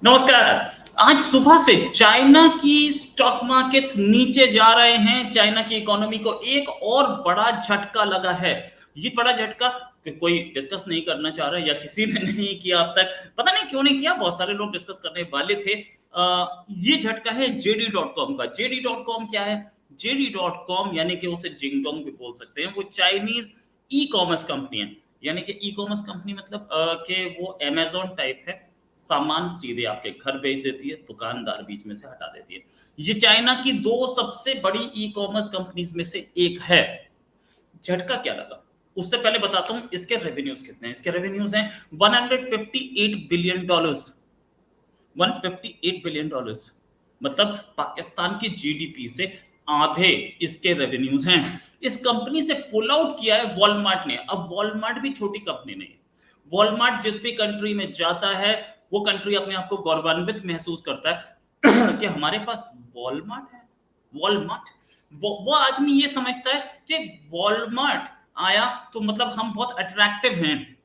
नमस्कार। आज सुबह से चाइना की स्टॉक मार्केट्स नीचे जा रहे हैं। चाइना की इकोनॉमी को एक और बड़ा झटका लगा है। ये बड़ा झटका कोई डिस्कस नहीं करना चाह रहा या किसी ने नहीं किया अब तक। पता नहीं क्यों नहीं किया, बहुत सारे लोग डिस्कस करने वाले थे। ये झटका है JD.com का। JD.com क्या है? JD.com यानी कि उसे जिंगडोंग भी बोल सकते हैं। वो चाइनीज ई कॉमर्स कंपनी है। यानी कि ई कॉमर्स कंपनी मतलब कि वो अमेजोन टाइप है। सामान सीधे आपके घर भेज देती है, दुकानदार बीच में से हटा देती है। ये चाइना की दो सबसे बड़ी ई कॉमर्स कंपनीज में से एक है। झटका क्या लगा उससे पहले बताता हूं इसके रेवेन्यूज कितने हैं। इसके रेवेन्यूज हैं 158 बिलियन डॉलर्स। 158 बिलियन डॉलर्स मतलब पाकिस्तान की जीडीपी से आधे इसके रेवेन्यूज हैं। इस कंपनी से पुल आउट किया है वॉलमार्ट ने। अब वॉलमार्ट भी छोटी कंपनी नहीं है। वॉलमार्ट जिस भी कंट्री में जाता है वो कंट्री अपने आप को गौरवान्वित महसूस करता है कि हमारे पास वॉलमार्ट है। वॉलमार्ट वो आदमी ये समझता है कि वॉलमार्ट आया तो मतलब हम बहुत अट्रैक्टिव हैं।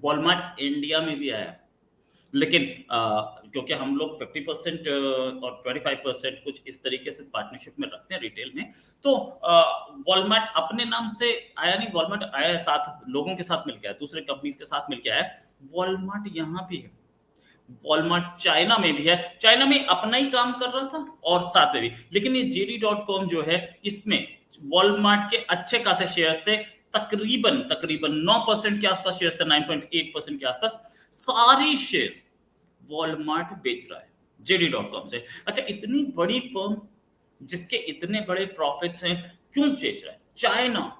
वॉलमार्ट इंडिया में भी आया, लेकिन क्योंकि हम लोग 50% और 25% कुछ इस तरीके से पार्टनरशिप में रखते हैं रिटेल में, तो वॉलमार्ट अपने नाम से आया नहीं। वॉलमार्ट आया है साथ लोगों के साथ मिलकर आया, दूसरे कंपनीज के साथ मिलकर आया। वॉलमार्ट यहाँ भी है। वॉलमार्ट चाइना में भी है। चाइना में अपना ही काम कर रहा था और साथ में भी, लेकिन ये JD.com जो है इसमें वॉलमार्ट के अच्छे खासे शेयर थे। तकरीबन तकरीबन 9% के आसपास शेयर थे, 9.8% के आसपास। सारे शेयर्स वॉलमार्ट बेच रहा है JD.com से। अच्छा, इतनी बड़ी फर्म जिसके इतने बड़े प्रॉफिट्स हैं क्यों बेच रहा है? चाइना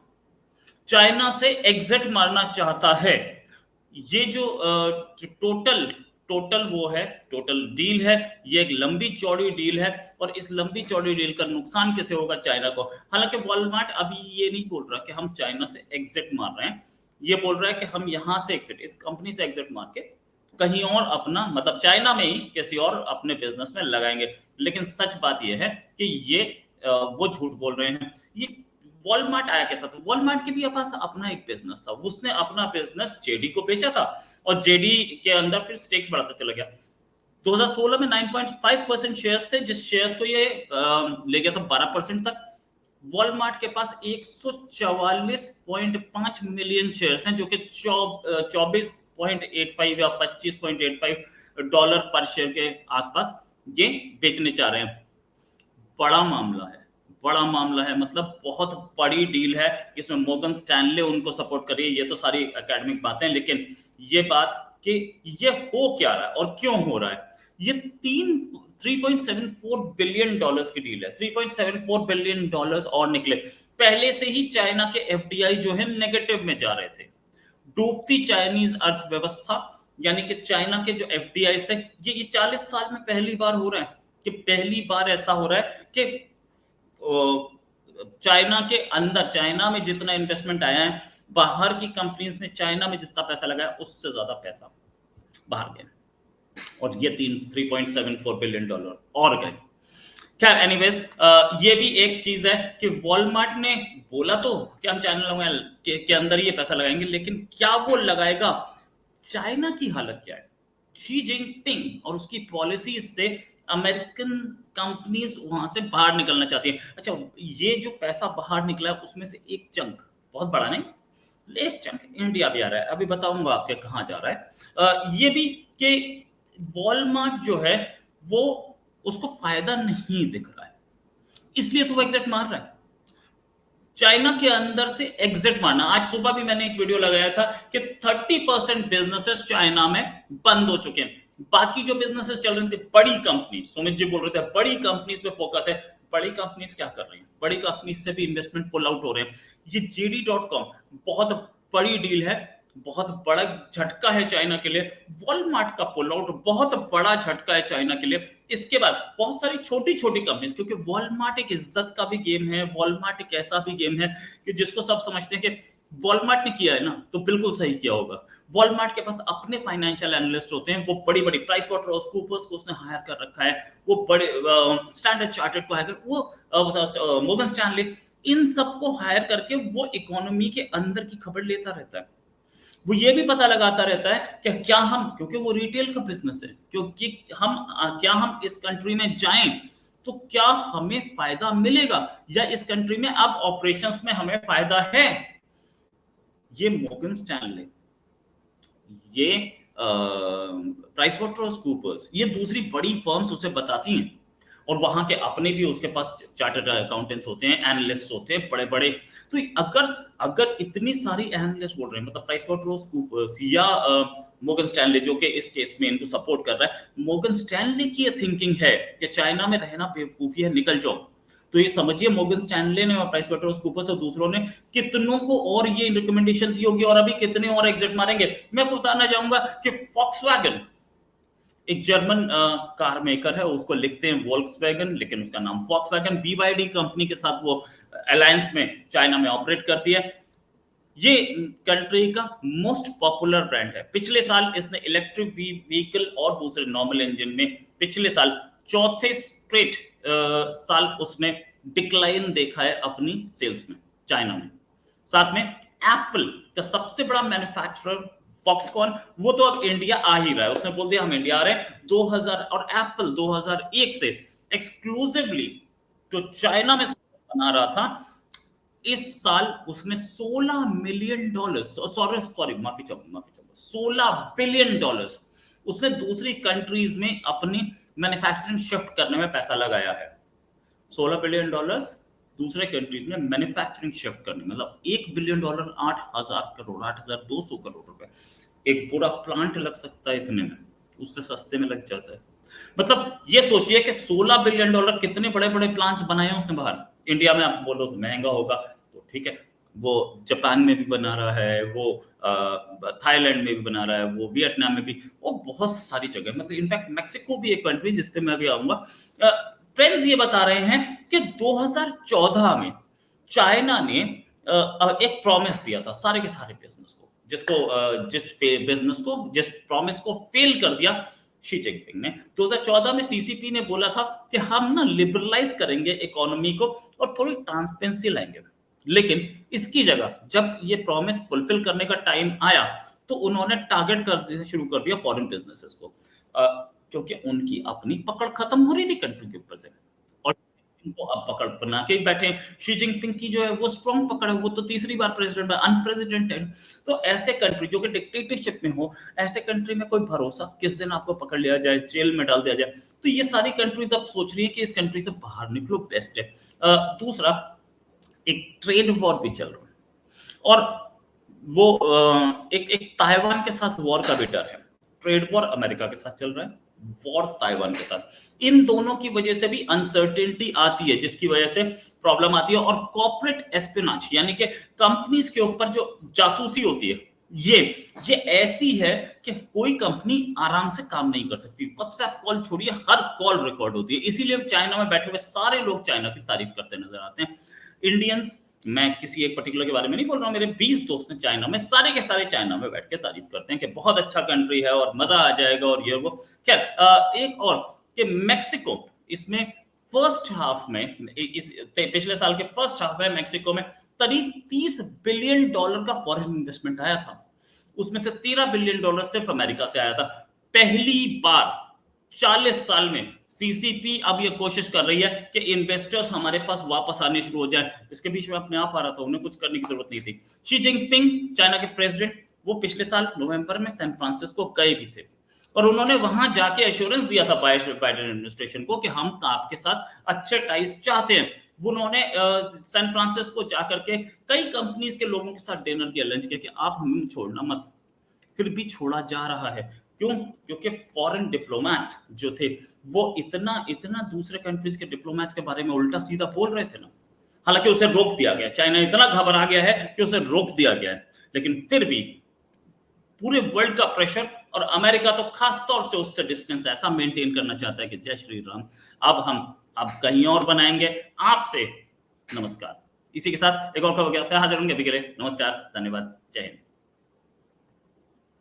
चाइना से एग्जिट मारना चाहता है। ये जो टोटल टोटल वो है, टोटल डील है। ये एक लंबी चौड़ी डील है और इस लंबी चौड़ी डील का नुकसान कैसे होगा चाइना को? हालांकि वॉलमार्ट अभी ये नहीं बोल रहा कि हम चाइना से एग्जिट मार रहे हैं। ये बोल रहा है कि हम यहां से एग्जिट, इस कंपनी से एग्जिट मार के कहीं और अपना मतलब चाइना में ही किसी और अपने बिजनेस में लगाएंगे। लेकिन सच बात यह है कि ये वो झूठ बोल रहे हैं। ये वॉलमार्ट आया कैसा था? वॉलमार्ट के भी पास अपना एक बिजनेस था। उसने अपना बिजनेस जेडी को बेचा था और जेडी के अंदर फिर स्टेक्स बढ़ाता चला गया। 2016 में 9.5% शेयर्स थे, जिस शेयर्स को ये ले गया था 12% तक। वॉलमार्ट के पास 144.5 मिलियन शेयर्स हैं, जो कि 24.85 या $25.85 पर शेयर के आसपास ये बेचने चाह रहे हैं। बड़ा मामला है, बड़ा मामला है, मतलब बहुत बड़ी डील है। इसमें मोर्गन स्टैनले उनको सपोर्ट कर रही है। ये तो सारी एकेडमिक बातें, लेकिन ये बात कि ये हो क्या रहा है और क्यों हो रहा है। ये 3.74 बिलियन डॉलर्स की डील है। 3.74 बिलियन डॉलर्स और निकले। पहले से ही चाइना के एफडीआई जो है नेगेटिव में जा रहे थे। डूबती चाइनीज अर्थव्यवस्था, यानी कि चाइना के जो एफडीआई थे, ये 40 साल में पहली बार हो रहा है कि पहली बार ऐसा हो रहा है कि चाइना के अंदर, चाइना में जितना इन्वेस्टमेंट आया है, बाहर की कंपनीज ने चाइना में जितना पैसा लगाया उससे ज्यादा पैसा बाहर गया और ये 3.74 बिलियन डॉलर और गए। खैर एनीवेज, ये भी एक चीज है कि वॉलमार्ट ने बोला तो कि हम चाइना के अंदर ये पैसा लगाएंगे, लेकिन क्या वो लगाएगा? चाइना की हालत क्या है? शी जिनपिंग और उसकी पॉलिसी से अमेरिकन कंपनीज वहां से बाहर निकलना चाहती है। अच्छा, ये जो पैसा बाहर निकला है उसमें से एक चंक, बहुत बड़ा नहीं, एक चंक इंडिया भी आ रहा है। अभी बताऊंगा आपके कहां जा रहा है। ये भी कि वॉलमार्ट जो है वो उसको फायदा नहीं दिख रहा है, इसलिए तो वो एग्जिट मार रहा है। चाइना के अंदर से एग्जिट मारना। आज सुबह भी मैंने एक वीडियो लगाया था कि 30% बिजनेसेस चाइना में बंद हो चुके हैं। बाकी जो बिजनेसेस चल रहे थे, बड़ी कंपनी, सुमित जी बोल रहे थे बड़ी कंपनीज पे फोकस है। बड़ी कंपनीज क्या कर रही हैं? बड़ी कंपनीज से भी इन्वेस्टमेंट पुल आउट हो रहे हैं। ये JD.com बहुत बड़ी डील है, बहुत बड़ा झटका है चाइना के लिए। वॉलमार्ट का पुल आउट बहुत बड़ा झटका है चाइना के लिए। इसके बाद बहुत सारी छोटी छोटी कंपनीज, क्योंकि वॉलमार्ट एक इज्जत का भी गेम है। वॉलमार्ट एक ऐसा भी गेम है कि जिसको सब समझते हैं कि वॉलमार्ट ने किया है ना तो बिल्कुल सही किया होगा। वॉलमार्ट के पास अपने फाइनेंशियल एनालिस्ट होते हैं। वो बड़ी बड़ी प्राइस वाटरहाउस कूपर्स को उसने हायर कर रखा है। वो बड़े स्टैंडर्ड चार्टर्ड को हायर कर, वो मोर्गन स्टैनली, इन सबको हायर करके वो इकोनॉमी के अंदर की खबर लेता रहता है। वो ये भी पता लगाता रहता है कि क्या हम, क्योंकि वो रिटेल का बिजनेस है, क्योंकि क्या हम इस कंट्री में जाएं तो क्या हमें फायदा मिलेगा, या इस कंट्री में अब ऑपरेशंस में हमें फायदा है। ये मॉर्गन स्टैनले, ये प्राइस वाटरहाउस कूपर्स, ये दूसरी बड़ी फर्म्स उसे बताती हैं, और वहां के अपने भी उसके पास चार्टर्ड अकाउंटेंट्स होते हैं, एनालिस्ट होते हैं बड़े बड़े। तो अगर अगर इतनी सारी एनालिस्ट बोल रहे हैं, मतलब प्राइस वाटरहाउस कूपर्स या मॉर्गन स्टैनले जो कि इस केस में इनको सपोर्ट कर रहा है, मॉर्गन स्टैनले की थिंकिंग है कि चाइना में रहना बेवकूफी है, निकल जाओ। तो ये समझिए मॉर्गन स्टैनले ने और प्राइस वाटरहाउस कूपर्स और दूसरों ने कितनों को और ये रिकमेंडेशन दी होगी, और अभी कितने और एग्जिट मारेंगे। मैं आपको बताना चाहूंगा कि फॉक्सवैगन, एक जर्मन कार मेकर है, उसको लिखते हैं वोल्क्सवैगन, लेकिन उसका नाम फॉक्सवैगन, बीवाईडी कंपनी के साथ वो अलायंस में चाइना में ऑपरेट करती है। ये कंट्री का मोस्ट पॉपुलर ब्रांड है। पिछले साल इसने इलेक्ट्रिक व्हीकल और दूसरे नॉर्मल इंजन में पिछले साल चौथे स्ट्रेट साल उसने डिक्लाइन देखा है अपनी सेल्स में चाइना में। साथ में एप्पल का सबसे बड़ा मैन्युफैक्चरर फॉक्सकॉन, वो तो अब इंडिया आ ही रहा है, उसने बोल दिया हम इंडिया आ रहे हैं 2000, और एप्पल 2001 से एक्सक्लूसिवली तो चाइना में बना रहा था। इस साल उसने $16 मिलियन, माफी चाहूंगा, $16 बिलियन उसने दूसरी कंट्रीज में अपनी मैन्युफैक्चरिंग शिफ्ट करने में पैसा लगाया है। $16 बिलियन दूसरे कंट्रीज में मैन्युफैक्चरिंग शिफ्ट करने, मतलब $1 बिलियन 8,000 करोड़, 8,200 करोड़ रुपए। एक पूरा प्लांट लग सकता है इतने में, उससे सस्ते में लग जाता है। मतलब ये सोचिए कि $16 बिलियन कितने बड़े बड़े प्लांट्स बनाए हैं उसने बाहर। इंडिया में आप बोलो तो महंगा होगा, तो ठीक है, वो जापान में भी बना रहा है, वो थाईलैंड में भी बना रहा है, वो वियतनाम में भी, वो बहुत सारी जगह, मतलब इनफैक्ट मैक्सिको भी एक कंट्री जिस पे मैं भी आऊंगा। फ्रेंड्स ये बता रहे हैं कि 2014 में चाइना ने एक प्रॉमिस दिया था सारे के सारे बिजनेस को, जिस प्रॉमिस को फेल कर दिया शी जिनपिंग ने। 2014 में सीसीपी ने बोला था कि हम ना लिबरलाइज करेंगे इकोनॉमी को और थोड़ी ट्रांसपेरेंसी लाएंगे, लेकिन इसकी जगह जब ये प्रॉमिस फुलफिल करने का टाइम आया तो उन्होंने टारगेट कर शुरू कर दिया फॉरेन बिजनेसेस को, क्योंकि उनकी अपनी पकड़ खत्म हो रही थी कंट्री के ऊपर से, और इनको अब पकड़ बना के बैठे। शी जिनपिंग की जो है वो स्ट्रॉन्ग पकड़ है, वो तो तीसरी बार प्रेसिडेंट है, अनप्रेसिडेंटेड। तो ऐसे कंट्री जो कि डिक्टेटरशिप में हो, ऐसे कंट्री में कोई भरोसा, किस दिन आपको पकड़ लिया जाए, जेल में डाल दिया जाए। तो ये सारी कंट्रीज अब सोच रही है कि इस कंट्री से बाहर निकलो, बेस्ट है। दूसरा, एक ट्रेड वॉर भी चल रहा है, और वो एक ताइवान के साथ वॉर का भी डर है। ट्रेड वॉर अमेरिका के साथ चल रहा है, वॉर ताइवान के साथ। इन दोनों की वजह से भी अनसर्टेनिटी आती है, जिसकी वजह से प्रॉब्लम आती है। और कॉर्पोरेट एस्पिनाज, यानी कि कंपनीज के ऊपर जो जासूसी होती है, ये ऐसी है कि कोई कंपनी आराम से काम नहीं कर सकती। व्हाट्सएप कॉल छोड़िए, हर कॉल रिकॉर्ड होती है। इसीलिए चाइना में बैठे हुए सारे लोग चाइना की तारीफ करते नजर आते हैं। इंडियंस, मैं किसी एक पर्टिकुलर के बारे में नहीं बोल रहा हूँ, मेरे 20 दोस्त हैं चाइना में, सारे के सारे चाइना में बैठ के तारीफ करते हैं कि बहुत अच्छा कंट्री है और मजा आ जाएगा और ये वो। खैर, एक और कि मैक्सिको, इसमें फर्स्ट हाफ में, पिछले साल के फर्स्ट हाफ में मैक्सिको में करीब $30 बिलियन का फॉरेन इन्वेस्टमेंट आया था। उसमें से $13 बिलियन सिर्फ अमेरिका से आया था। पहली बार 40 साल में सीसीपी अब ये कोशिश कर रही है कि इन्वेस्टर्स हमारे पास वापस आने शुरू हो जाए। इसके बीच में अपने आप आ रहा था, उन्हें कुछ करने की जरूरत नहीं थी। शी जिनपिंग, चाइना के प्रेसिडेंट, वो पिछले साल नवंबर में सैन फ्रांसिस्को गए भी थे, और उन्होंने वहां जाके एश्योरेंस दिया था बाइडेन एडमिनिस्ट्रेशन को कि हम आपके साथ अच्छे टाइज चाहते हैं। उन्होंने सैन फ्रांसिस्को जाकर के कई कंपनीज के लोगों के साथ डिनर किया, लंच किया कि आप हमें छोड़ना मत। फिर भी छोड़ा जा रहा है, क्यों? क्योंकि फॉरेन डिप्लोमैट्स जो थे वो इतना दूसरे कंट्रीज के डिप्लोमैट्स के बारे में उल्टा सीधा बोल रहे थे ना। हालांकि उसे रोक दिया गया, चाइना इतना घबरा गया है कि उसे रोक दिया गया है, लेकिन फिर भी पूरे वर्ल्ड का प्रेशर, और अमेरिका तो खास तौर से उससे डिस्टेंस ऐसा मेंटेन करना चाहता है कि जय श्री राम, अब कहीं और बनाएंगे। आपसे नमस्कार। इसी के साथ एक और खबर के साथ हाजिर होंगे। अभी के लिए नमस्कार, धन्यवाद, जय हिंद।